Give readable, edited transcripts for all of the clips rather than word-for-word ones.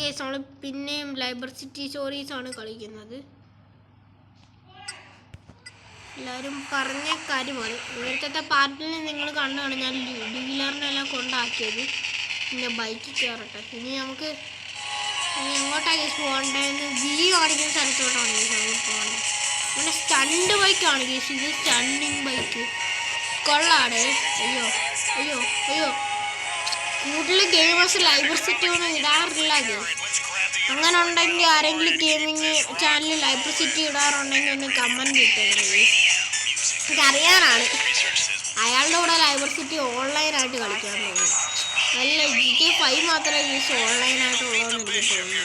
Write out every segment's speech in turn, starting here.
Case നമ്മൾ പിന്നെയും library city stories ആണ് കളിക്കുന്നത്. എല്ലാവരും പറഞ്ഞ കാര്യമാണ്. നേരത്തെ പാർട്ടിൽ നിങ്ങൾ കണ്ടാണ് ഞാൻ ഡീലറിനെല്ലാം കൊണ്ടാക്കിയത്. പിന്നെ ബൈക്കിൽ കയറട്ടെ. ഇനി നമുക്ക് എങ്ങോട്ടാണ് കേസ് പോകേണ്ടതെന്ന് കാണിക്കുന്ന സ്ഥലത്തോട്ടാണ് കേസ് നമുക്ക് പോകേണ്ടത്. നമ്മുടെ സ്റ്റണ്ട് ബൈക്കാണ് കേസ്. ഇത് സ്റ്റണ്ടിങ് ബൈക്ക് കൊള്ളാടെ. അയ്യോ അയ്യോ അയ്യോ, കൂടുതൽ ഗെയിമേഴ്സ് ലൈബ്രറി സിറ്റി ഒന്നും ഇടാറില്ല കേസ്. അങ്ങനെ ഉണ്ടെങ്കിൽ ആരെങ്കിലും ഗെയിമിങ് ചാനലിൽ ലൈബ്രറി സിറ്റി ഇടാറുണ്ടെങ്കിൽ ഒന്ന് കമൻറ്റ് ഇട്ടേക്കുന്നത്. എനിക്കറിയാനാണ് അയാളുടെ കൂടെ ലൈബ്രറി സിറ്റി ഓൺലൈനായിട്ട് കളിക്കാൻ തോന്നുന്നു. അല്ല GTA 5 മാത്രമേ യൂസ് ഓൺലൈനായിട്ടുള്ളതെന്ന് എനിക്ക് തോന്നുന്നു.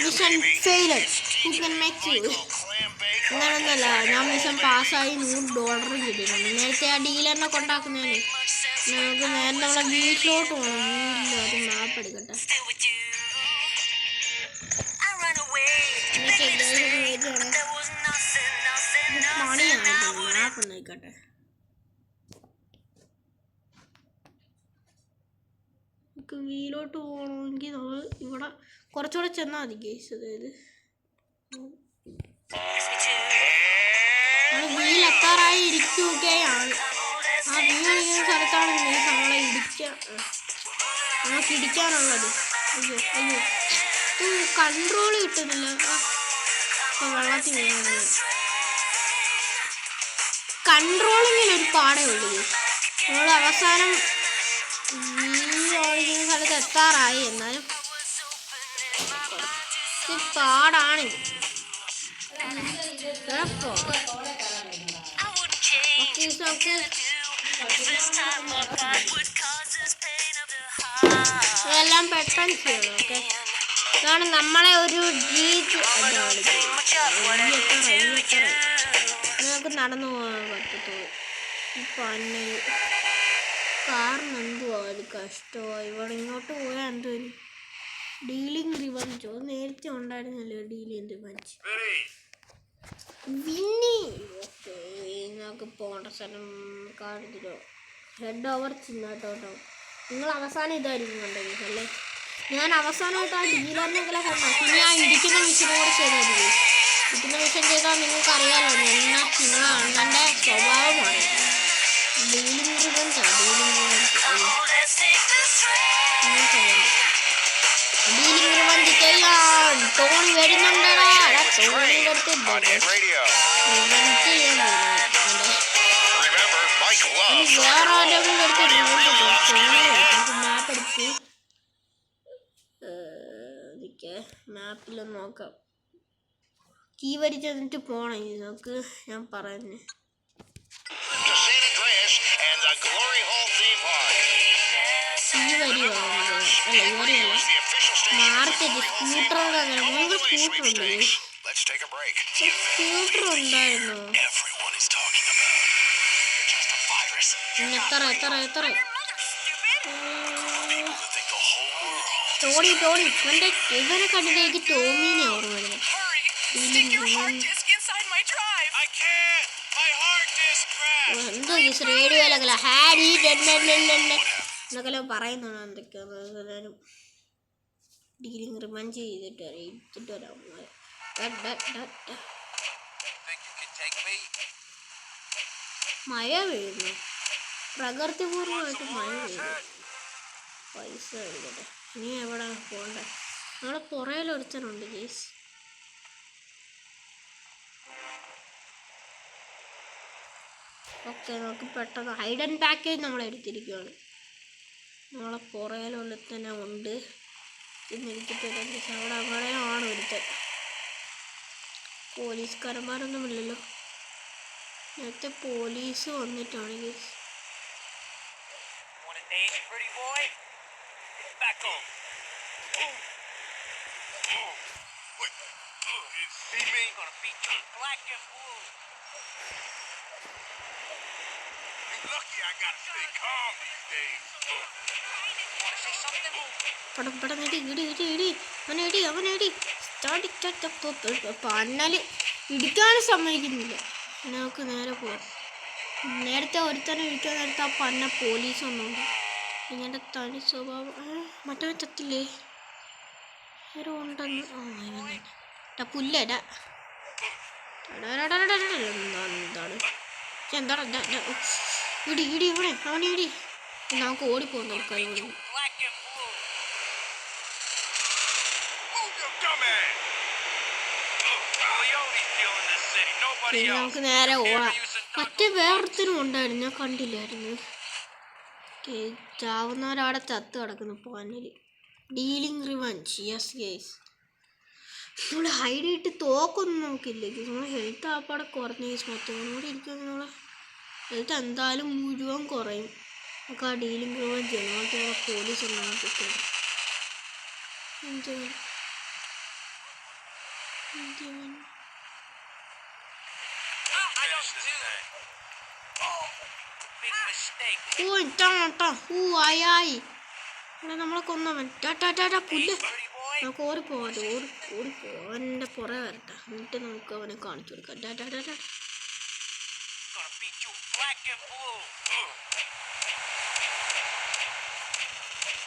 മിഷൻ ഫെയിലഡ്, അങ്ങനൊന്നുമല്ല, ഞാൻ മിഷൻ പാസ്സായി $100 കിട്ടിയിട്ടുണ്ട്. നേരത്തെ ആ ഡീലറിനെ കൊണ്ടാക്കുന്നതിന് നമുക്ക് നേരെ നമ്മളെ വീട്ടിലോട്ട് പോകണം. വീട്ടിൽ അത് മാപ്പ് എടുക്കട്ടെ. പണിയായിട്ടുണ്ട്, മാപ്പ് നോക്കട്ടെ. നമുക്ക് വീട്ടിലോട്ട് പോകണമെങ്കിൽ നമ്മൾ ഇവിടെ കുറച്ചുകൂടെ ചെന്നാൽ മതി കേസ്. അതായത് വീലെത്താറായി ഇരിക്കുകയാണ്. ആ വീണിരിക്കുന്ന സ്ഥലത്താണ് നമ്മളെ നമുക്ക് ഇടിക്കാനുള്ളത്. അയ്യോ അയ്യോ, കൺട്രോൾ കിട്ടുന്നില്ല. വെള്ളത്തിൽ വീഴുന്നത് കൺട്രോളിങ്ങിനൊരു പാടേ ഉള്ളൂ. നമ്മൾ അവസാനം ഓടിക്കുന്ന സ്ഥലത്ത് എത്താറായി. എന്നാലും പാടാണ്. ഇതെല്ലാം പെട്ടെന്ന് ചെയ്യണം. ഓക്കെ, ഇതാണ് നമ്മളെ ഒരു രീതി. നമുക്ക് നടന്നു പോകാൻ പറ്റത്തുള്ളൂ. ഇപ്പം അന്നൊരു കാറിന് എന്തുവാ ഒരു കഷ്ടമായി. ഇവിടെ ഇങ്ങോട്ട് പോയാൽ എന്തൊരു ഡീലിംഗ് റിവഞ്ചോ നേരത്തെ ഉണ്ടായിരുന്നല്ലോ. Dealing revenge Winnie. ഓക്കെ, നമുക്ക് പോകേണ്ട സ്ഥലം കാണില്ലോ. Head over ചിന്നാട്ടോ. നിങ്ങൾ അവസാനം ഇതായിരിക്കും കണ്ടെങ്കിൽ അല്ലേ. ഞാൻ അവസാനമായിട്ട് ആ ഡീലറിനെങ്കിലെ കണ്ടാക്കി. ഇനി ആ ഇടിക്കുന്ന മിഷനും കൂടെ ചെയ്താൽ ഇടിക്കുന്ന മിഷൻ ചെയ്താൽ നിങ്ങൾക്ക് അറിയാമല്ലോ നിങ്ങളെ അണ്ണൻ്റെ സ്വഭാവമാണ്. ഡീലിംഗ് റിവഞ്ചാണ്. ഡീലിംഗ് റിവഞ്ച് ചെയ്യാൻ ടോണി വരുന്നുണ്ടടാ. ടോണിയുടെ അടുത്ത് റിവഞ്ച് ചെയ്യാൻ വേറെ ആരെങ്കിലും എടുത്ത് റിവഞ്ച് മാപ്പ് എടുത്ത് മാപ്പിലൊന്ന് നോക്കാം. കീ വരിച്ച് എന്നിട്ട് പോണം. നമുക്ക് ഞാൻ പറഞ്ഞു ഈ വരി അല്ല ഈ വരിയല്ല മാർക്കറ്റ് സ്കൂട്ടറോട്. അങ്ങനെ മൂന്ന് സ്കൂട്ടർ ഉണ്ട്. സ്കൂട്ടർ ഉണ്ടായിരുന്നു. എത്ര ടോണി ഇവരെ കണ്ടിട്ട് എനിക്ക് ടോമീനെ ഓർമ്മ വരുന്നത്. എന്തോ റേഡിയോയിലൊക്കെ ഹാരി എന്നൊക്കെ പറയുന്നതാണ്. എന്തൊക്കെയാണ് ഡീലിംഗ് റിവഞ്ച് ചെയ്തിട്ട് വരാം. മഴ വീഴുന്നു, പ്രകൃതിപൂർവമായിട്ട് മഴ വീഴുന്നു. പൈസ എഴുതട്ടെ. ഇനി എവിടെ പോകണ്ടേ? നമ്മളെ പുറയിലൊരുത്തനുണ്ട് കേസ്. ഓക്കെ, നമുക്ക് പെട്ടെന്ന് ഹൈഡൻ പാക്കേജ് നമ്മൾ എടുത്തിരിക്കുകയാണ്. നമ്മളെ പുറയിലൊരുത്തനെ ഉണ്ട്. ഇന്നെനിക്ക് അവിടെ അവിടെയാണ് ഒരുത്തൻ. പോലീസുകാരന്മാരൊന്നുമില്ലല്ലോ. നേരത്തെ പോലീസ് വന്നിട്ടാണ് കേസ്. പണ്ണല് ഇടിക്കാനും സമ്മതിക്കുന്നില്ല. നമുക്ക് നേരെ പോവാം. നേരത്തെ ഒരുത്തനെ ഇടിക്കാൻ നേരത്തെ ആ പന്ന പോലീസ് ഒന്നുണ്ട്. ഇങ്ങനെ തനി സ്വഭാവം. മറ്റവൻ ചത്തില്ലേ? ആരോ ഉണ്ടെന്ന്. പുല്ലടാ എന്താണ് എന്താടാ ഇടി ഇടി ഇവിടെ അവനെ ഇടി. നമുക്ക് ഓടിപ്പോകുന്നു. നമുക്ക് നേരെ ഓടാം. മറ്റേ വേറൊരുത്തരും ഉണ്ടായിരുന്നു, ഞാൻ കണ്ടില്ലായിരുന്നു. ചാവുന്നവരവിടെ ചത്ത് കിടക്കുന്നു പാനിൽ. Dealing revenge. Yes guys. നമ്മൾ ഹൈഡ് ഇട്ട് തോക്കൊന്നും നോക്കില്ല. നമ്മൾ ഹെൽത്ത് ആപ്പാടെ കുറഞ്ഞ കേസ് മൊത്തം കൂടി ഇരിക്കുമെങ്കിൽ നമ്മളെ ഹെൽത്ത് എന്തായാലും മുഴുവൻ കുറയും. നമുക്ക് ആ ഡീലിംഗ് റിവഞ്ച് ചെയ്യണം. നമുക്ക് ഇവിടെ പോലീസ് ഉണ്ടാകും. നമ്മളെ കൊന്നവൻ പുല്ല്. നമുക്ക് ഓടിപ്പോവാതെ ഓടിപ്പോവാൻ്റെ പുറകെ വരട്ടെ. എന്നിട്ട് നമുക്ക് അവനെ കാണിച്ചു കൊടുക്കാം.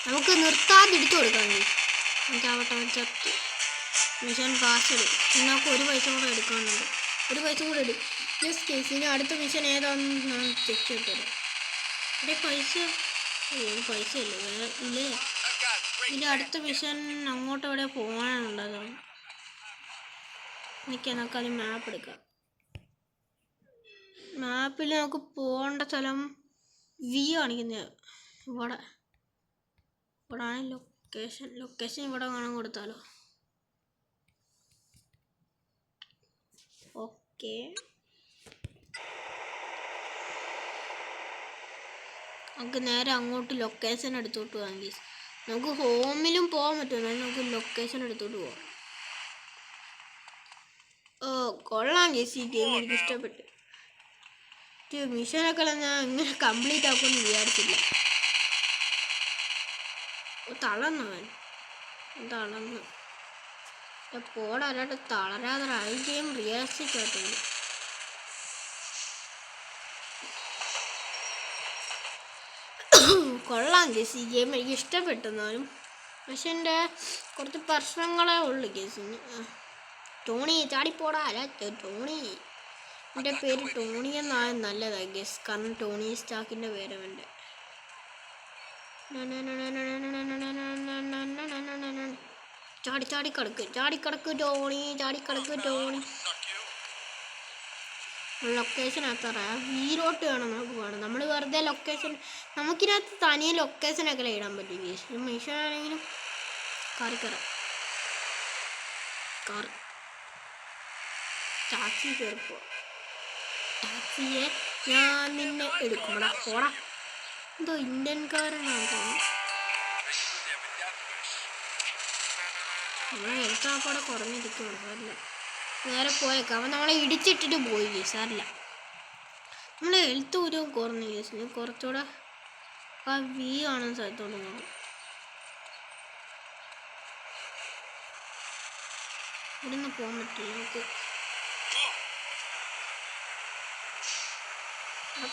നമുക്ക് നിർത്താതിടിച്ചു കൊടുക്കാം. നമുക്ക് ആവട്ടെ ചത്ത് മിഷൻ പാസ് എടുക്കും. നമുക്ക് ഒരു പൈസ കൂടെ എടുക്കാനുണ്ട്. ഒരു പൈസ കൂടെ എടുക്കും. ജസ്റ്റ് കേസ് ഇനി അടുത്ത മിഷൻ ഏതാണെന്ന് ഞാൻ ചെക്ക് ചെയ്തിട്ട് അവിടെ പൈസ ഇല്ല വേറെ ഇല്ലേ. ഇനി അടുത്ത മിഷൻ അങ്ങോട്ട് എവിടെ പോകാനുള്ളതാണ്. നമുക്ക് അത് മാപ്പ് എടുക്കാം. മാപ്പിൽ നമുക്ക് പോകേണ്ട സ്ഥലം വി കാണിക്കുന്നത് ഇവിടെ ആണ് ലൊക്കേഷൻ ഇവിടെ കാണാൻ കൊടുത്താലോ. ഓക്കെ, നമുക്ക് നേരെ അങ്ങോട്ട് ലൊക്കേഷൻ എടുത്തോട്ട് പോകാം. നമുക്ക് ഹോമിലും പോകാൻ പറ്റും. എന്നാലും നമുക്ക് ലൊക്കേഷൻ എടുത്തോട്ട് പോവാം. കൊള്ളാം ഗേസ്. ഈ ഗെയിം എനിക്ക് ഇഷ്ടപ്പെട്ടു. മിഷനൊക്കെ ഞാൻ ഇങ്ങനെ കംപ്ലീറ്റ് ആക്കുമെന്ന് വിചാരിച്ചില്ല. തളർന്നവൻ പോടാല്ലാണ്ട് തളരാതെ ഈ ഗെയിം റിയലിസ്റ്റിക് ആയിട്ടുണ്ട്. കൊള്ളാം ഗേസ്. ഈ ഗെയിം എനിക്ക് ഇഷ്ടപ്പെട്ടെന്നാലും പക്ഷെ എൻ്റെ കുറച്ച് പ്രശ്നങ്ങളേ ഉള്ളു ഗേസിന്. ടോണി ചാടിപ്പോടാ. ടോണി, എൻ്റെ പേര് ടോണി എന്നാണ് നല്ലതാണ് ഗേസ്. കാരണം ടോണി സ്റ്റാക്കിൻ്റെ പേരവൻ്റെ. ചാടിക്കടക്ക് ടോണി. ലൊക്കേഷൻ എത്തറാം വീരോട്ട് വേണം നമുക്ക് പോകണം. നമ്മൾ വെറുതെ ലൊക്കേഷൻ നമുക്കിനകത്ത് തനിയെ ലൊക്കേഷനൊക്കെ ഇടാൻ പറ്റും ഗേസ്. മിഷൻ ആണെങ്കിലും കാർ ടാക്സി കയറിപ്പോ. ടാക്സിയെ ഞാൻ നിന്നെ എടുക്കുമ്പോടാ പോടാ. എന്തോ ഇന്ത്യൻകാരനാണ് തോന്നുന്നു. നമ്മളെ ഹെൽത്ത് ആപ്പാടെ കുറഞ്ഞിരിക്കണം. സാറില്ല, നേരെ പോയേക്കാം. അവൻ നമ്മളെ ഇടിച്ചിട്ടിട്ട് പോയി. സാറില്ല, നമ്മളെ ഹെൽത്ത് ഒരു കുറഞ്ഞ കേസിന് കുറച്ചുകൂടെ ആ വി കാണുന്ന സ്ഥലത്തോട്ട് പോകണം. ഇവിടുന്ന് പോകാൻ പറ്റില്ല നമുക്ക്.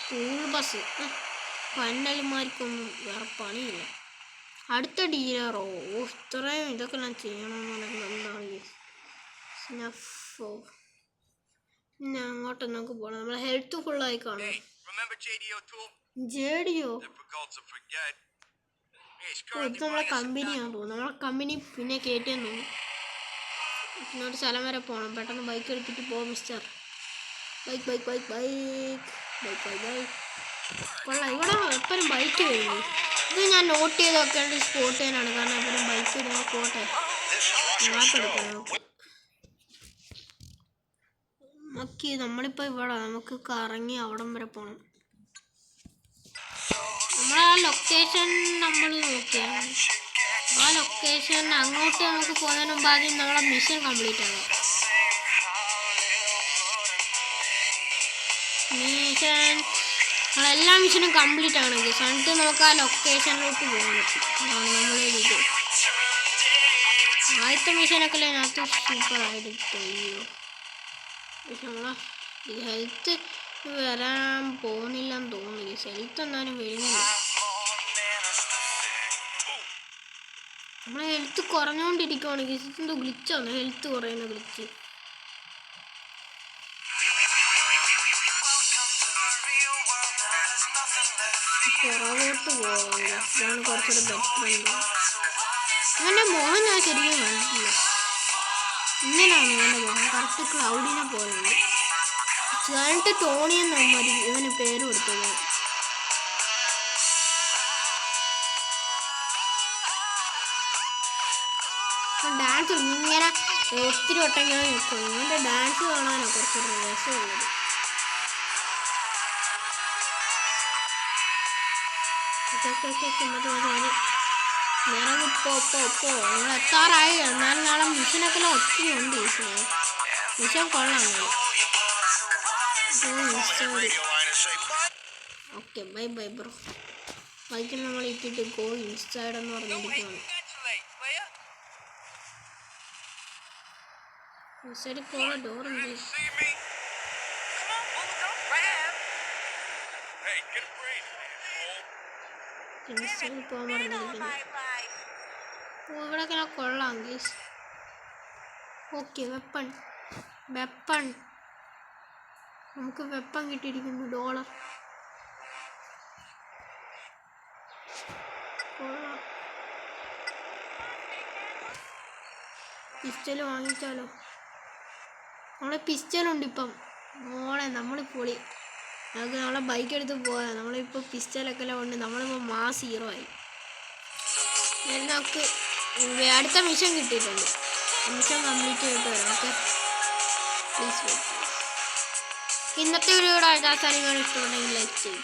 സ്കൂൾ ബസ് പന്നൽമാർക്കൊന്നും വേറെ പണിയില്ല. അടുത്ത ഡീലറോ ഇത്രയും ഇതൊക്കെ ഞാൻ ചെയ്യണമെന്ന് പറയുന്നത് എന്താണ്? പിന്നെ അങ്ങോട്ട് നമുക്ക് പോകണം. നമ്മളെ ഹെൽത്ത് ഫുള്ളായി കാണും. ജേഡിയോ ഇത് നമ്മളെ കമ്പനിയാണെന്ന് തോന്നുന്നു. നമ്മളെ കമ്പനി പിന്നെ കയറ്റിയെന്ന് തോന്നുന്നു. പിന്നെ ഒരു സ്ഥലം വരെ പോകണം. പെട്ടെന്ന് ബൈക്ക് എടുത്തിട്ട് പോകും മിസ്റ്റർ. ബൈക്ക് കൊള്ളാം. ഇവിടെ എപ്പോഴും ബൈക്ക് വരുന്നു. ഇത് ഞാൻ നോട്ട് ചെയ്ത് വെക്കേണ്ട സ്പോട്ട് ചെയ്യാനാണ്. കാരണം എപ്പോഴും ബൈക്ക് ഇടുന്ന പോട്ടെ മാപ്പ് എടുക്കണം നമുക്ക്. നമ്മളിപ്പോൾ ഇവിടെ നമുക്ക് കറങ്ങി അവിടം വരെ പോകണം. നമ്മളാ ലൊക്കേഷൻ നമ്മൾ നോക്കിയാണ്. ആ ലൊക്കേഷൻ അങ്ങോട്ട് നമുക്ക് പോകുന്നതിന് മുമ്പ് ആദ്യം നമ്മളെ മിഷൻ കംപ്ലീറ്റ് ആകാം. നമ്മളെല്ലാ മിഷനും കംപ്ലീറ്റ് ആണെങ്കിൽ എന്നിട്ട് നമുക്ക് ആ ലൊക്കേഷനിലോട്ട് പോകണം. നമ്മളിത് ആദ്യത്തെ മിഷനൊക്കെ അതിനകത്ത് സൂപ്പറായിട്ട് ചെയ്യോ. പക്ഷെ നമ്മളെ ഹെൽത്ത് വരാൻ പോകുന്നില്ലെന്ന് തോന്നുന്നു. ഹെൽത്ത് എന്നാലും വരുന്നില്ല. നമ്മളെ ഹെൽത്ത് കുറഞ്ഞുകൊണ്ടിരിക്കുവാണ് ഗൈസ്. എന്തോ ഗ്ലിച്ചാണ്, ഹെൽത്ത് കുറയുന്ന ഗ്ലിച്ച്. പുറകോട്ട് പോകാം, ഇതാണ് കുറച്ചുകൂടെ ബെറ്റർ. അവൻ്റെ മുഖം ഞാൻ ശരിക്കും കണ്ടിട്ടില്ല. ഇങ്ങനെയാണ് ഇവൻ്റെ മുഖം, കറക്റ്റ് ക്ലൗഡിനെ പോലുണ്ട്. എന്നിട്ട് ടോണി എന്നാണ് ഇവന് പേര് കൊടുത്തത്. ഡാൻസ് ഇങ്ങനെ ഒത്തിരി വട്ടം ഞാൻ നിൽക്കും. ഇവൻ്റെ ഡാൻസ് കാണാനോ കുറച്ചൊരു രസമുള്ളത്. നമ്മൾ എത്താറായി. എന്നാലും നാളെ മിഷനൊക്കെ ഒത്തിരി ഉണ്ട്. മിഷൻ കൊള്ളാം. Okay bye bye bro. ബൈക്കിൽ നമ്മൾ ഇട്ടിട്ട് ഗോ ഇൻസൈഡ് എന്ന് പറഞ്ഞിരിക്കുകയാണ്. ഇൻസൈഡിൽ പോകാൻ ഡോറുണ്ട്. ഇൻസൈഡിൽ പോകാൻ പറഞ്ഞിരിക്കുന്നു. ഇവിടെയൊക്കെ കൊള്ളാം ഗൈസ്. ഓക്കെ വെപ്പൺ നമുക്ക് വെപ്പൺ കിട്ടിയിരിക്കുന്നു. $. കൊള്ളാം. പിസ്റ്റല് വാങ്ങിച്ചാലോ? നമ്മളെ പിസ്റ്റലുണ്ട് ഇപ്പം. മോളെ നമ്മൾ പൊളി. നമുക്ക് നമ്മളെ ബൈക്ക് എടുത്ത് പോകാം. നമ്മളിപ്പോൾ പിസ്റ്റലൊക്കെ എല്ലാം ഉണ്ട്. നമ്മളിപ്പോൾ മാസ് ഹീറോ ആയി. നമുക്ക് അടുത്ത മിഷൻ കിട്ടിയിട്ടുണ്ട്. മിഷൻ കംപ്ലീറ്റ് ചെയ്തിട്ട് വരാം. Okay please. ഇന്നത്തെ വീഡിയോയുടെ അവസാനം ഇഷ്ടമുണ്ടെങ്കിൽ ലൈക്ക് ചെയ്യും.